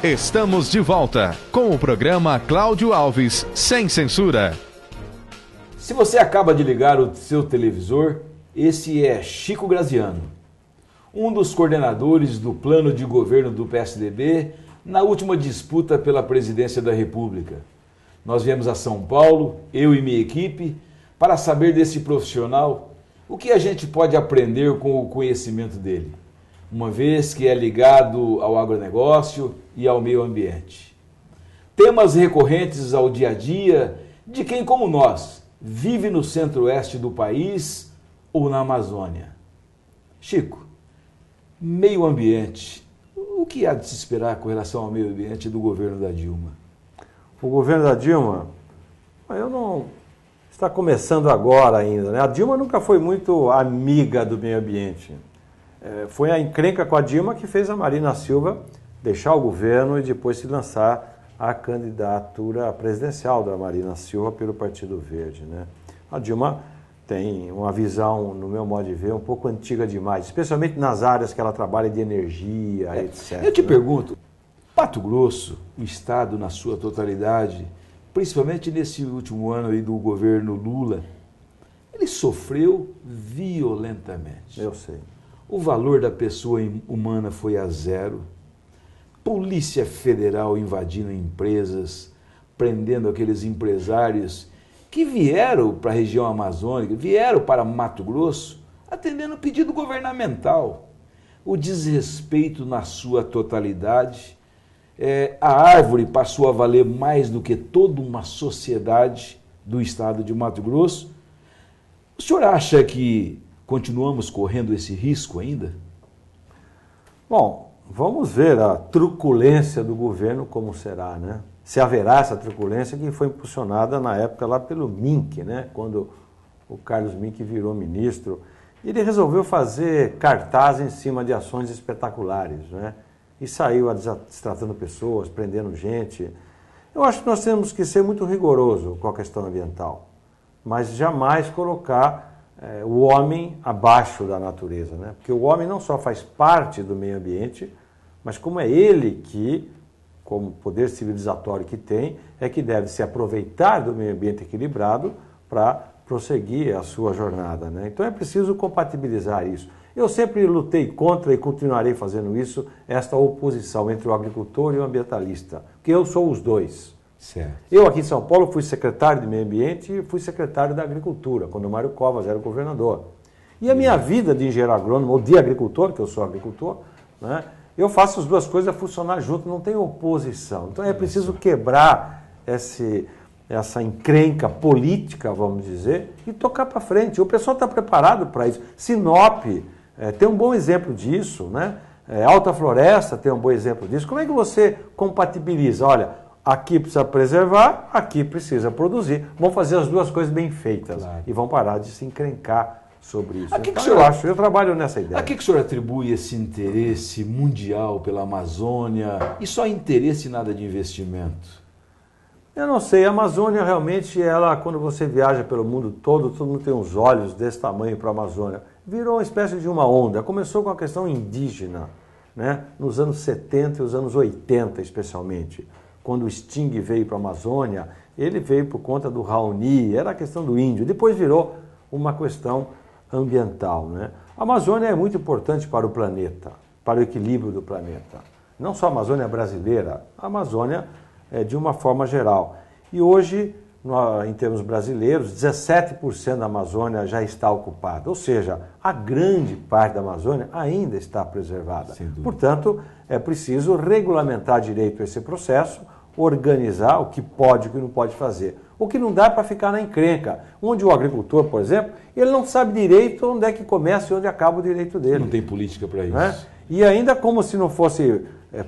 Estamos de volta com o programa Cláudio Alves, sem censura. Se você acaba de ligar o seu televisor, esse é Chico Graziano, um dos coordenadores do plano de governo do PSDB na última disputa pela presidência da República. Nós viemos a São Paulo, eu e minha equipe, para saber desse profissional o que a gente pode aprender com o conhecimento dele, uma vez que é ligado ao agronegócio e ao meio ambiente. Temas recorrentes ao dia a dia de quem, como nós, vive no centro-oeste do país ou na Amazônia. Chico, meio ambiente, o que há de se esperar com relação ao meio ambiente do governo da Dilma? O governo da Dilma, está começando agora ainda, né? A Dilma nunca foi muito amiga do meio ambiente. Foi a encrenca com a Dilma que fez a Marina Silva deixar o governo e depois se lançar à candidatura presidencial da Marina Silva pelo Partido Verde, né? A Dilma tem uma visão, no meu modo de ver, um pouco antiga demais, especialmente nas áreas que ela trabalha de energia, etc. Eu te pergunto, Mato Grosso, o estado na sua totalidade, principalmente nesse último ano aí do governo Lula, ele sofreu violentamente. Eu sei. O valor da pessoa humana foi a zero. Polícia Federal invadindo empresas, prendendo aqueles empresários que vieram para a região amazônica, vieram para Mato Grosso, atendendo pedido governamental. O desrespeito na sua totalidade. A árvore passou a valer mais do que toda uma sociedade do estado de Mato Grosso. O senhor acha que continuamos correndo esse risco ainda? Bom, vamos ver a truculência do governo como será, né? Se haverá essa truculência que foi impulsionada na época lá pelo Mink, né? Quando o Carlos Mink virou ministro. Ele resolveu fazer cartaz em cima de ações espetaculares, né? E saiu destratando pessoas, prendendo gente. Eu acho que nós temos que ser muito rigorosos com a questão ambiental, mas jamais colocar o homem abaixo da natureza, né? Porque o homem não só faz parte do meio ambiente, mas como é ele que, como poder civilizatório que tem, é que deve se aproveitar do meio ambiente equilibrado para prosseguir a sua jornada, né? Então é preciso compatibilizar isso. Eu sempre lutei contra e continuarei fazendo isso, esta oposição entre o agricultor e o ambientalista, porque eu sou os dois. Certo. Eu aqui em São Paulo fui secretário de Meio Ambiente e fui secretário da Agricultura, quando o Mário Covas era o governador. E a minha vida de engenheiro agrônomo, ou de agricultor, que eu sou agricultor, né, eu faço as duas coisas funcionar junto, não tem oposição. Então é preciso quebrar essa encrenca política, vamos dizer, e tocar para frente. O pessoal está preparado para isso. Sinop tem um bom exemplo disso, né? Alta Floresta tem um bom exemplo disso. Como é que você compatibiliza? Olha, aqui precisa preservar, aqui precisa produzir. Vão fazer as duas coisas bem feitas, claro, e vão parar de se encrencar sobre isso. Então, eu trabalho nessa ideia. A que o senhor atribui esse interesse mundial pela Amazônia e só interesse e nada de investimento? Eu não sei, a Amazônia realmente, quando você viaja pelo mundo todo mundo tem uns olhos desse tamanho para a Amazônia. Virou uma espécie de uma onda. Começou com a questão indígena, né? Nos anos 70 e os anos 80 especialmente. Quando o Sting veio para a Amazônia, ele veio por conta do Raoni, era a questão do índio. Depois virou uma questão ambiental, né? A Amazônia é muito importante para o planeta, para o equilíbrio do planeta. Não só a Amazônia brasileira, a Amazônia de uma forma geral. E hoje, em termos brasileiros, 17% da Amazônia já está ocupada. Ou seja, a grande parte da Amazônia ainda está preservada. Portanto, é preciso regulamentar direito esse processo, organizar o que pode e o que não pode fazer. O que não dá para ficar na encrenca, onde o agricultor, por exemplo, ele não sabe direito onde é que começa e onde acaba o direito dele. Não tem política para isso. Né? E ainda como se não fosse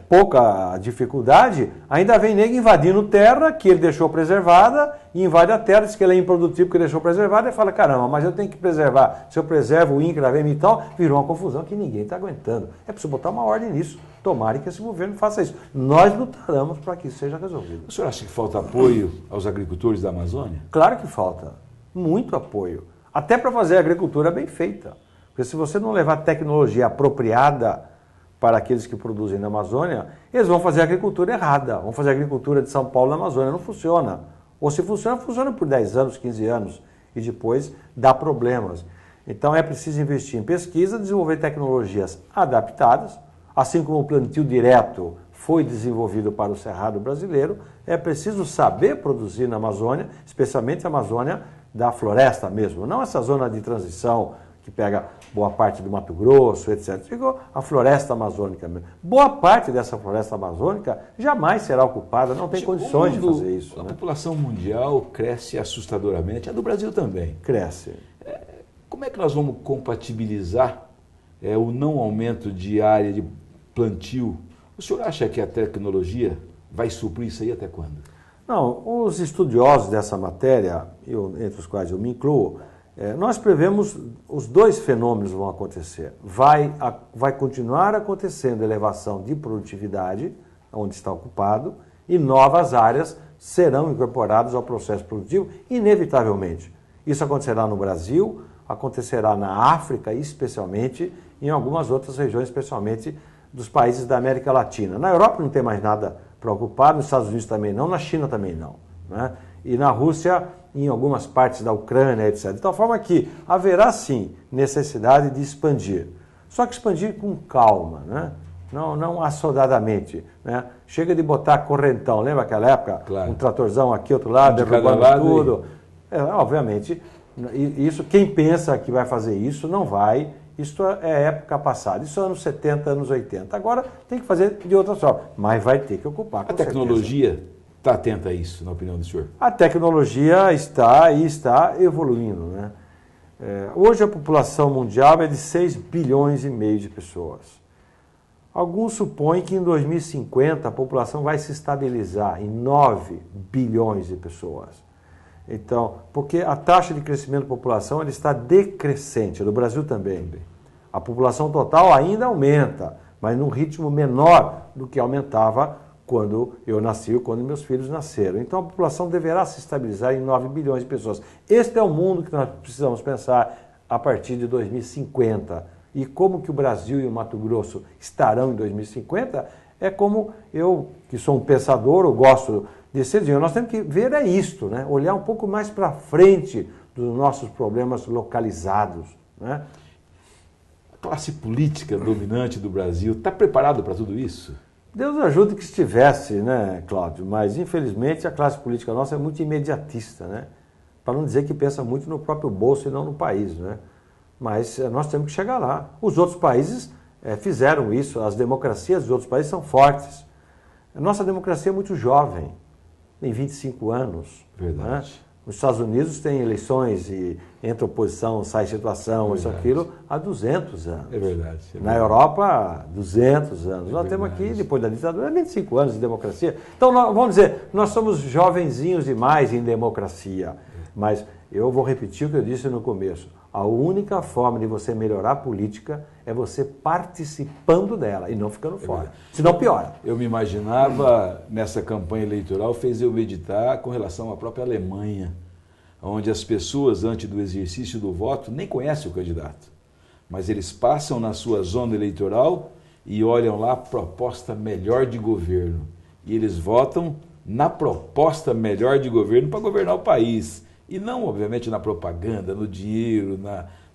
pouca dificuldade, ainda vem nego invadindo terra que ele deixou preservada, e invade a terra, diz que ele é improdutivo que ele deixou preservada, e fala, caramba, mas eu tenho que preservar. Se eu preservo o INCRA, e tal, virou uma confusão que ninguém está aguentando. É preciso botar uma ordem nisso. Tomara que esse governo faça isso. Nós lutaremos para que isso seja resolvido. O senhor acha que falta apoio aos agricultores da Amazônia? Claro que falta. Muito apoio. Até para fazer a agricultura bem feita. Porque se você não levar tecnologia apropriada para aqueles que produzem na Amazônia, eles vão fazer a agricultura errada, vão fazer a agricultura de São Paulo na Amazônia, não funciona. Ou se funciona, funciona por 10 anos, 15 anos, e depois dá problemas. Então é preciso investir em pesquisa, desenvolver tecnologias adaptadas, assim como o plantio direto foi desenvolvido para o Cerrado brasileiro, é preciso saber produzir na Amazônia, especialmente a Amazônia da floresta mesmo, não essa zona de transição que pega boa parte do Mato Grosso, etc. Ficou a floresta amazônica mesmo. Boa parte dessa floresta amazônica jamais será ocupada, não tem condições de fazer isso. A né? população mundial cresce assustadoramente, a do Brasil também. Cresce. Como é que nós vamos compatibilizar o não aumento de área de plantio? O senhor acha que a tecnologia vai suprir isso aí até quando? Não, os estudiosos dessa matéria, entre os quais eu me incluo, nós prevemos os dois fenômenos vão acontecer. Vai continuar acontecendo elevação de produtividade, onde está ocupado, e novas áreas serão incorporadas ao processo produtivo, inevitavelmente. Isso acontecerá no Brasil, acontecerá na África, especialmente, e em algumas outras regiões, especialmente dos países da América Latina. Na Europa não tem mais nada para ocupar, nos Estados Unidos também não, na China também não. Né? E na Rússia, em algumas partes da Ucrânia, etc. De tal forma que haverá sim necessidade de expandir. Só que expandir com calma, né? Não assodadamente. Né? Chega de botar correntão, lembra aquela época? Claro. Um tratorzão aqui, outro lado, derrubando tudo. Obviamente, isso, quem pensa que vai fazer isso, não vai. Isso é época passada, isso é anos 70, anos 80. Agora tem que fazer de outra forma, mas vai ter que ocupar. A tecnologia está atenta a isso, na opinião do senhor? A tecnologia está evoluindo. Né? Hoje a população mundial é de 6 bilhões e meio de pessoas. Alguns supõem que em 2050 a população vai se estabilizar em 9 bilhões de pessoas. Então, porque a taxa de crescimento da população ela está decrescente, no Brasil também. A população total ainda aumenta, mas num ritmo menor do que aumentava quando eu nasci ou quando meus filhos nasceram. Então a população deverá se estabilizar em 9 bilhões de pessoas. Este é o mundo que nós precisamos pensar a partir de 2050. E como que o Brasil e o Mato Grosso estarão em 2050, é como eu, que sou um pensador, eu gosto de ser dinheiro. Nós temos que ver isto, né? Olhar um pouco mais para frente dos nossos problemas localizados. Né? A classe política dominante do Brasil está preparado para tudo isso? Deus ajude que estivesse, né, Cláudio? Mas, infelizmente, a classe política nossa é muito imediatista, né? Para não dizer que pensa muito no próprio bolso e não no país, né? Mas nós temos que chegar lá. Os outros países fizeram isso, as democracias dos outros países são fortes. A nossa democracia é muito jovem, tem 25 anos. Verdade. Né? Nos Estados Unidos tem eleições e entra oposição, sai situação, isso, aquilo, há 200 anos. É verdade. Na Europa, 200 anos. Nós temos aqui, depois da ditadura, 25 anos de democracia. Então, vamos dizer, nós somos jovenzinhos demais em democracia. Mas eu vou repetir o que eu disse no começo. A única forma de você melhorar a política é você participando dela e não ficando fora. Senão piora. Eu me imaginava, nessa campanha eleitoral, fez eu meditar com relação à própria Alemanha, onde as pessoas, antes do exercício do voto, nem conhecem o candidato. Mas eles passam na sua zona eleitoral e olham lá a proposta melhor de governo. E eles votam na proposta melhor de governo para governar o país. E não, obviamente, na propaganda, no dinheiro,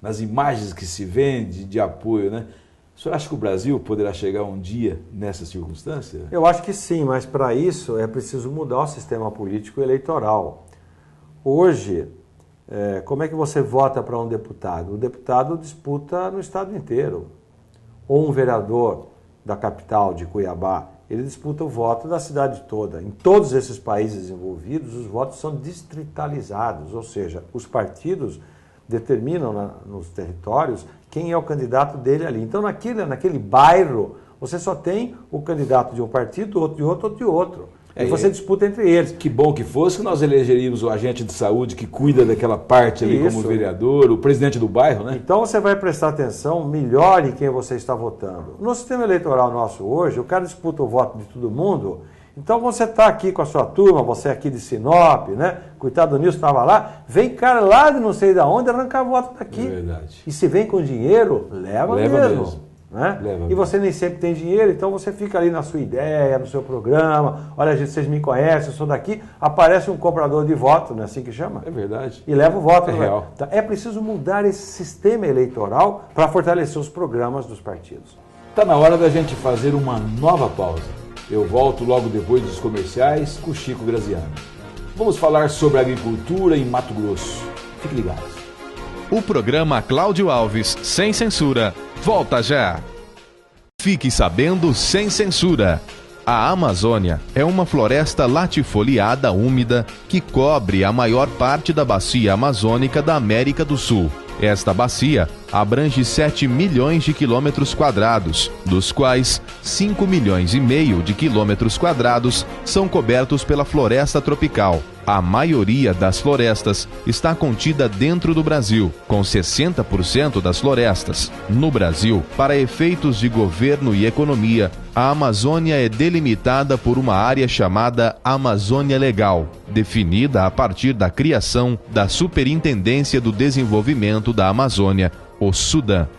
nas imagens que se vende de apoio, né? O senhor acha que o Brasil poderá chegar um dia nessa circunstância? Eu acho que sim, mas para isso é preciso mudar o sistema político eleitoral. Hoje, como é que você vota para um deputado? O deputado disputa no estado inteiro. Ou um vereador da capital de Cuiabá, ele disputa o voto da cidade toda. Em todos esses países envolvidos, os votos são distritalizados, ou seja, os partidos determinam nos territórios quem é o candidato dele ali. Então, naquele bairro, você só tem o candidato de um partido, outro de outro, outro de outro. E você disputa entre eles. Que bom que fosse que nós elegeríamos o agente de saúde que cuida daquela parte ali como vereador, o presidente do bairro, né? Então você vai prestar atenção melhor em quem você está votando. No sistema eleitoral nosso hoje, o cara disputa o voto de todo mundo. Então você está aqui com a sua turma, você aqui de Sinop, né? Coitado do Nilson estava lá, vem cara lá de não sei de onde arrancar voto daqui. É verdade. E se vem com dinheiro, leva mesmo. né? Leva E você nem sempre tem dinheiro, então você fica ali na sua ideia, no seu programa. Olha, gente, vocês me conhecem, eu sou daqui. Aparece um comprador de voto, não é assim que chama? É verdade. E leva o voto. É real. Então, é preciso mudar esse sistema eleitoral para fortalecer os programas dos partidos. Está na hora da gente fazer uma nova pausa. Eu volto logo depois dos comerciais com o Chico Graziano. Vamos falar sobre agricultura em Mato Grosso. Fique ligados. O programa Cláudio Alves, sem censura, volta já. Fique sabendo sem censura. A Amazônia é uma floresta latifoliada úmida que cobre a maior parte da bacia amazônica da América do Sul. Esta bacia abrange 7 milhões de quilômetros quadrados, dos quais 5 milhões e meio de quilômetros quadrados são cobertos pela floresta tropical. A maioria das florestas está contida dentro do Brasil, com 60% das florestas. No Brasil, para efeitos de governo e economia, a Amazônia é delimitada por uma área chamada Amazônia Legal, definida a partir da criação da Superintendência do Desenvolvimento da Amazônia, o SUDAM.